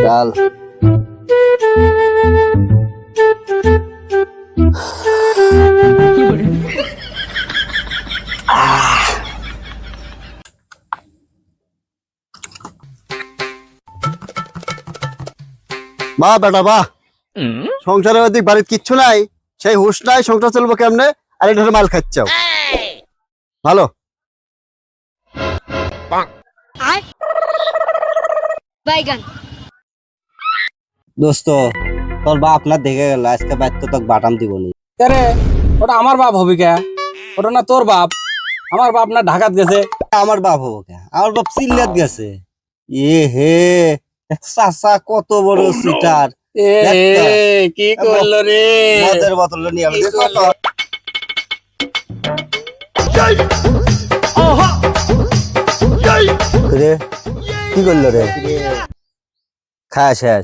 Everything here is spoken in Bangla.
ডাল বাহ বেটা বাহ, সংসারের ওদিক বাড়ির কিচ্ছু নাই, সেই হুশ নাই, সংসার চলবো কেমনে? আর এটা মাল খাচ্ছাও, ভালো। বাইগান দোস্ত, তোর বাপ না দেখে গেল, আজকে বাইর তো তোকে বাটাম দিব নি। আরে ওটা আমার বাপ হবে কে? ওটা না তোর বাপ। আমার বাপ না ঢাকাত গেছে। আমার বাপ হবো কে? আমার বাপ সিলেট গেছে। এ হে, চাচা কত বড় সিটার। এ কি করলো রে? মদের বোতল নিয়ে আমি রে, কি করলো রে? খায় শেষ।